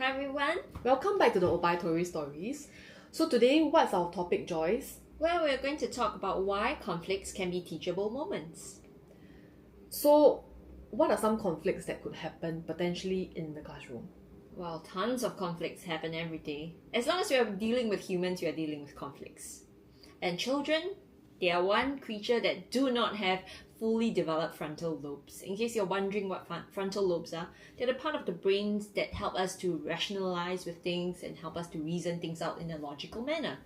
Hi everyone. Welcome back to the Obituary Stories. So today, what's our topic, Joyce? Well, we're going to talk about why conflicts can be teachable moments. So, what are some conflicts that could happen potentially in the classroom? Well, tons of conflicts happen every day. As long as we are dealing with humans, we are dealing with conflicts. And children, they are one creature that do not have fully developed frontal lobes. In case you're wondering what frontal lobes are, they're the part of the brains that help us to rationalize with things and help us to reason things out in a logical manner.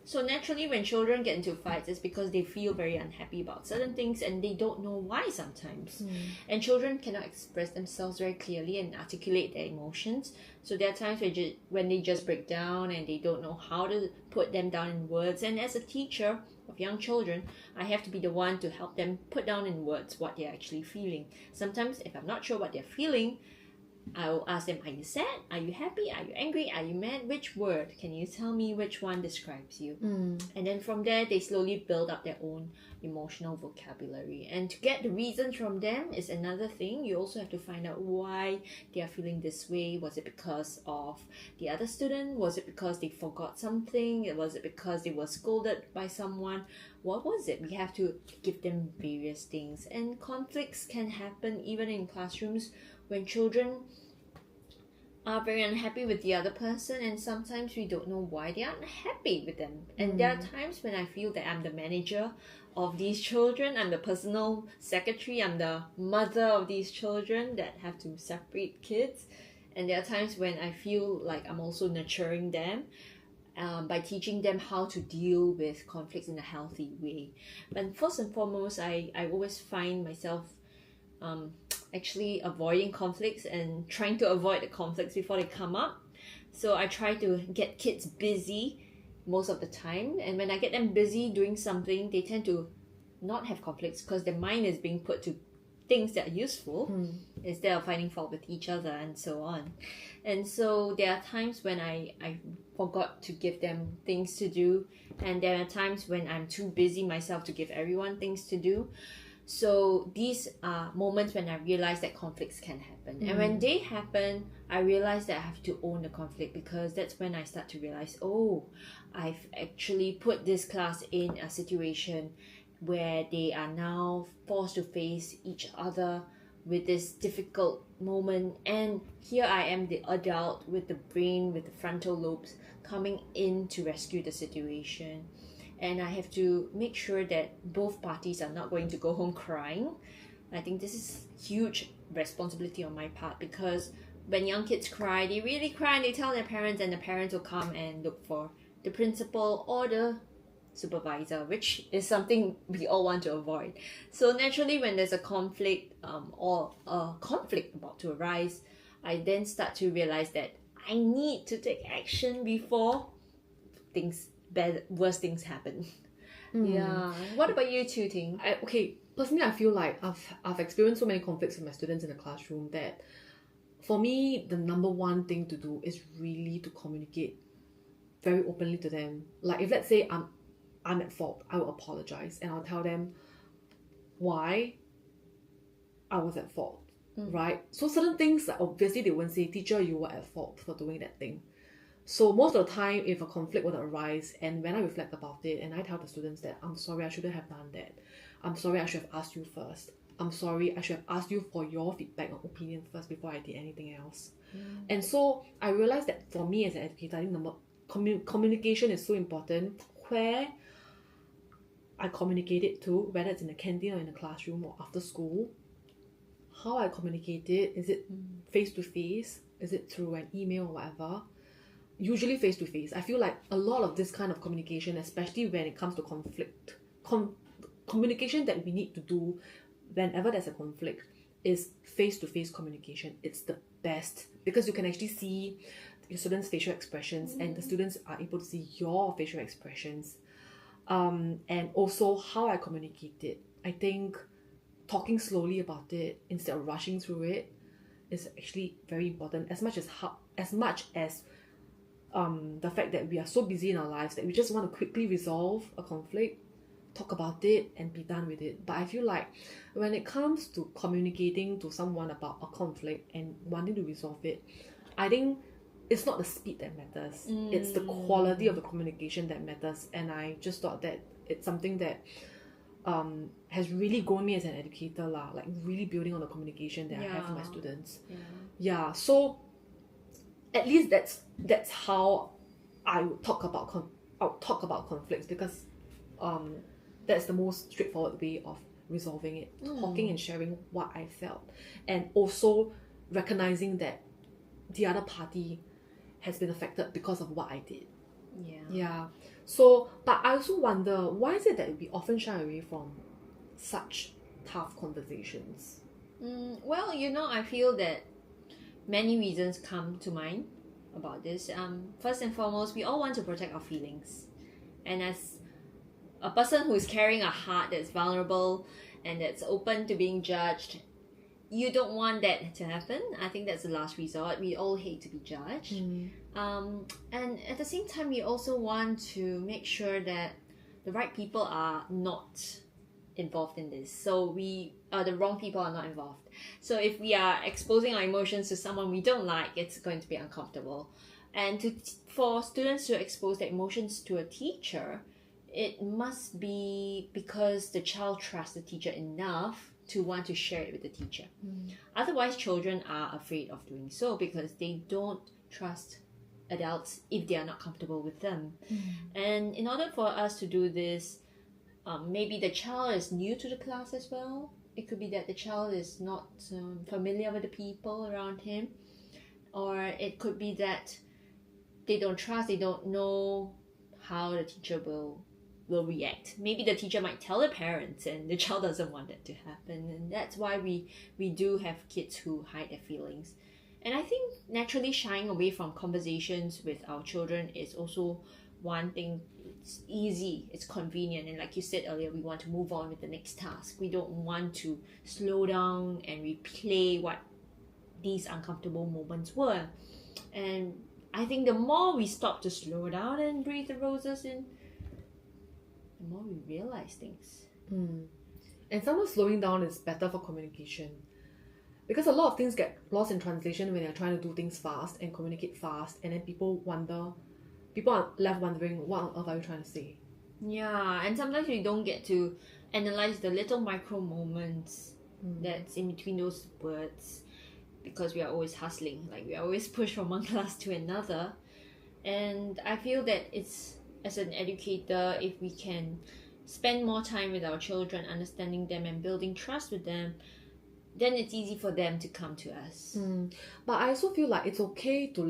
So naturally, when children get into fights, it's because they feel very unhappy about certain things and they don't know why sometimes. And children cannot express themselves very clearly and articulate their emotions. So there are times when they just break down and they don't know how to put them down in words. And as a teacher of young children, I have to be the one to help them put down in words what they're actually feeling. Sometimes, if I'm not sure what they're feeling, I will ask them, are you sad? Are you happy? Are you angry? Are you mad? Which word? Can you tell me which one describes you? And then from there, they slowly build up their own emotional vocabulary. And to get the reasons from them is another thing. You also have to find out why they are feeling this way. Was it because of the other student? Was it because they forgot something? Was it because they were scolded by someone? What was it? We have to give them various things. And conflicts can happen even in classrooms when children are very unhappy with the other person, and sometimes we don't know why they are unhappy with them. And there are times when I feel that I'm the manager of these children, I'm the personal secretary, I'm the mother of these children that have to separate kids. And there are times when I feel like I'm also nurturing them by teaching them how to deal with conflicts in a healthy way. But first and foremost, I always find myself actually avoiding conflicts and trying to avoid the conflicts before they come up. So I try to get kids busy most of the time, and when I get them busy doing something, they tend to not have conflicts because their mind is being put to things that are useful instead of finding fault with each other and so on. And so there are times when I forgot to give them things to do, and there are times when I'm too busy myself to give everyone things to do. So these are moments when I realize that conflicts can happen. And when they happen, I realize that I have to own the conflict, because that's when I start to realize, oh, I've actually put this class in a situation where they are now forced to face each other with this difficult moment. And here I am, the adult with the brain, with the frontal lobes, coming in to rescue the situation. And I have to make sure that both parties are not going to go home crying. I think this is huge responsibility on my part, because when young kids cry, they really cry and they tell their parents, and the parents will come and look for the principal or the supervisor, which is something we all want to avoid. So naturally, when there's a conflict or a conflict about to arise, I then start to realize that I need to take action before worse things happen. Yeah. What about you two, Ting? Personally, I feel like I've experienced so many conflicts with my students in the classroom that for me, the number one thing to do is really to communicate very openly to them. Like, if let's say I'm at fault, I will apologize and I'll tell them why I was at fault, right? So certain things, obviously they won't say, teacher, you were at fault for doing that thing. So most of the time, if a conflict would arise, and when I reflect about it, and I tell the students that I'm sorry, I shouldn't have done that. I'm sorry, I should have asked you first. I'm sorry, I should have asked you for your feedback or opinion first before I did anything else. And so I realized that for me as an educator, I think communication is so important. Where I communicate it to, whether it's in the canteen or in the classroom or after school, how I communicate it, is it face to face? Is it through an email or whatever? Usually face to face. I feel like a lot of this kind of communication, especially when it comes to conflict, communication that we need to do whenever there's a conflict, is face to face communication. It's the best, because you can actually see your students' facial expressions, and the students are able to see your facial expressions. And also how I communicate it. I think talking slowly about it instead of rushing through it is actually very important. As much as the fact that we are so busy in our lives that we just want to quickly resolve a conflict, talk about it and be done with it. But I feel like when it comes to communicating to someone about a conflict and wanting to resolve it, I think it's not the speed that matters. It's the quality of the communication that matters. And I just thought that it's something that has really grown me as an educator lah, like really building on the communication that I have with my students. So at least that's how I would talk about conflicts, because that's the most straightforward way of resolving it. Talking and sharing what I felt, and also recognizing that the other party has been affected because of what I did. So, but I also wonder, why is it that we often shy away from such tough conversations? Well, I feel that many reasons come to mind about this. First and foremost, we all want to protect our feelings. And as a person who is carrying a heart that's vulnerable and that's open to being judged, you don't want that to happen. I think that's the last resort. We all hate to be judged. And at the same time, we also want to make sure that the right people are not involved in this. So the wrong people are not involved. So if we are exposing our emotions to someone we don't like, it's going to be uncomfortable. And for students to expose their emotions to a teacher, it must be because the child trusts the teacher enough to want to share it with the teacher. Otherwise, children are afraid of doing so because they don't trust adults if they are not comfortable with them. And in order for us to do this, maybe the child is new to the class as well. It could be that the child is not familiar with the people around him, or it could be that they don't trust, they don't know how the teacher will react. Maybe the teacher might tell the parents and the child doesn't want that to happen, and that's why we do have kids who hide their feelings. And I think naturally shying away from conversations with our children is also one thing. It's easy, it's convenient, and like you said earlier, we want to move on with the next task. We don't want to slow down and replay what these uncomfortable moments were. And I think the more we stop to slow down and breathe the roses in, the more we realize things. And sometimes slowing down is better for communication, because a lot of things get lost in translation when you're trying to do things fast and communicate fast, and then people are left wondering, what on earth are you trying to say? And sometimes we don't get to analyze the little micro moments that's in between those words, because we are always hustling, like we are always pushed from one class to another. And I feel that it's, as an educator, if we can spend more time with our children, understanding them and building trust with them, then it's easy for them to come to us. But I also feel like it's okay to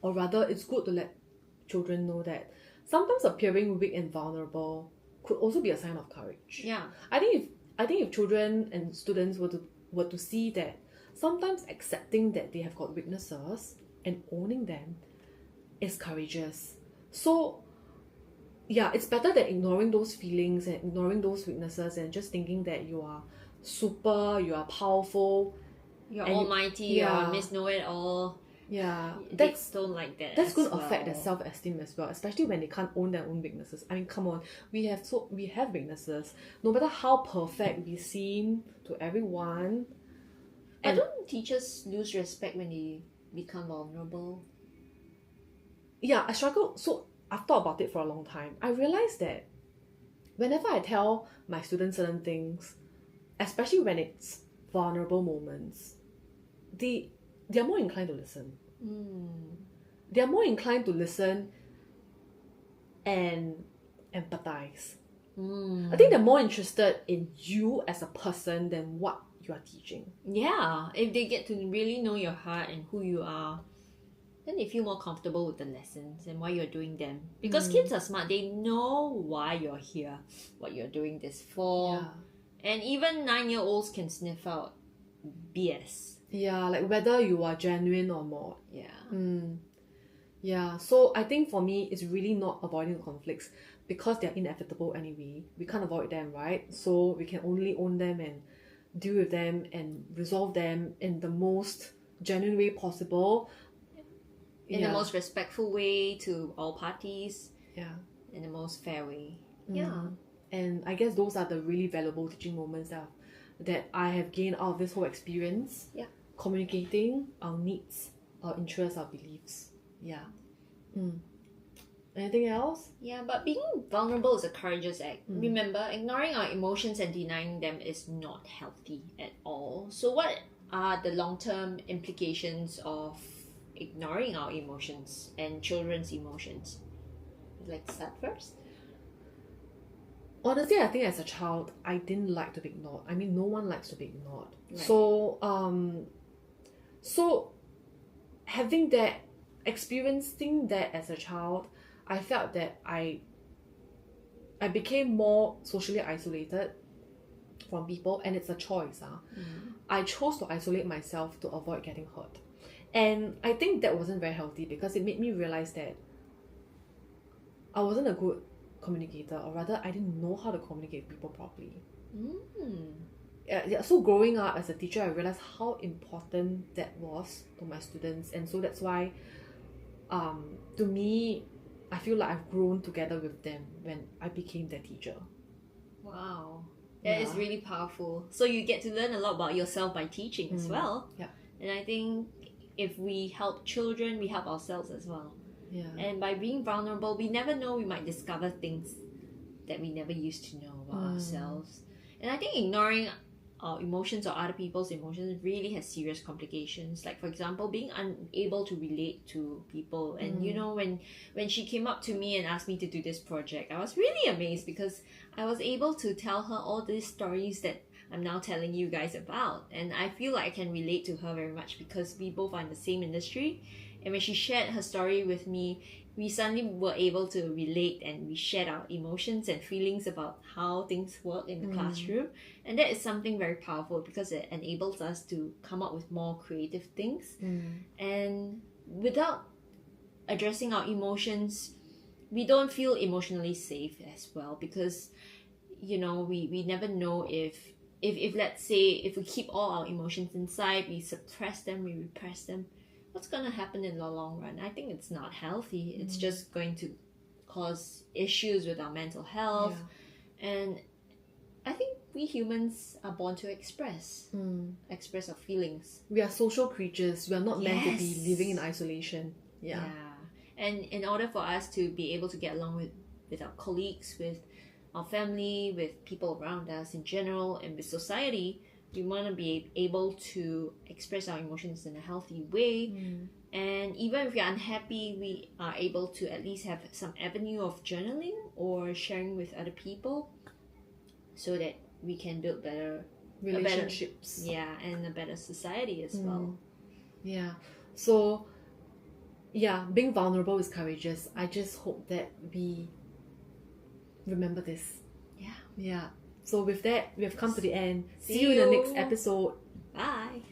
it's good to let children know that sometimes appearing weak and vulnerable could also be a sign of courage. I think if children and students were to see that sometimes accepting that they have got weaknesses and owning them is courageous. So it's better than ignoring those feelings and ignoring those weaknesses and just thinking that you are super, you are powerful, you're almighty, you're Miss Know-It-All. That's don't like that. That's going to affect their self-esteem as well, especially when they can't own their own weaknesses. I mean, come on, we have weaknesses. No matter how perfect we seem to everyone. But don't teachers lose respect when they become vulnerable? I struggle. So I've thought about it for a long time. I realized that whenever I tell my students certain things, especially when it's vulnerable moments, they're more inclined to listen. They're more inclined to listen and empathize. I think they're more interested in you as a person than what you are teaching. If they get to really know your heart and who you are, then they feel more comfortable with the lessons and why you're doing them. Because kids are smart, they know why you're here, what you're doing this for. And even 9-year-olds can sniff out BS. Like whether you are genuine or not. So I think for me, it's really not avoiding the conflicts, because they're inevitable anyway. We can't avoid them, right? So we can only own them and deal with them and resolve them in the most genuine way possible. In the most respectful way to all parties. In the most fair way. And I guess those are the really valuable teaching moments that I have gained out of this whole experience. Communicating our needs our interests, our beliefs. Yeah. Anything else? Yeah, but being vulnerable is a courageous act. Remember, ignoring our emotions and denying them is not healthy at all. So what are the long-term implications of ignoring our emotions and children's emotions? Would you like to start first? Honestly, I think as a child, I didn't like to be ignored. I mean, no one likes to be ignored. Right. So having that, experiencing that as a child, I felt that I became more socially isolated from people, and it's a choice. I chose to isolate myself to avoid getting hurt. And I think that wasn't very healthy because it made me realize that I wasn't a good communicator, or rather I didn't know how to communicate with people properly. So growing up as a teacher, I realized how important that was to my students, and so that's why to me, I feel like I've grown together with them when I became their teacher. Wow, that is really powerful. So you get to learn a lot about yourself by teaching as well. Yeah. And I think if we help children, we help ourselves as well. Yeah. And by being vulnerable, we never know, we might discover things that we never used to know about ourselves. And I think ignoring our emotions or other people's emotions really has serious complications. Like, for example, being unable to relate to people. And you know, when she came up to me and asked me to do this project, I was really amazed because I was able to tell her all these stories that I'm now telling you guys about. And I feel like I can relate to her very much because we both are in the same industry. And when she shared her story with me, we suddenly were able to relate, and we shared our emotions and feelings about how things work in the classroom. And that is something very powerful because it enables us to come up with more creative things. And without addressing our emotions, we don't feel emotionally safe as well, because you know, we never know if let's say if we keep all our emotions inside, we suppress them, we repress them, what's going to happen in the long run? I think it's not healthy. It's just going to cause issues with our mental health. And I think we humans are born to express our feelings. We are social creatures. We are not meant to be living in isolation. Yeah. And in order for us to be able to get along with our colleagues, with our family, with people around us in general, and with society, we want to be able to express our emotions in a healthy way. And even if we're unhappy, we are able to at least have some avenue of journaling or sharing with other people so that we can build better relationships. And a better society as well. Yeah. So, yeah, being vulnerable is courageous. I just hope that we remember this. Yeah. So with that, we have come to the end. See you in the next episode. Bye.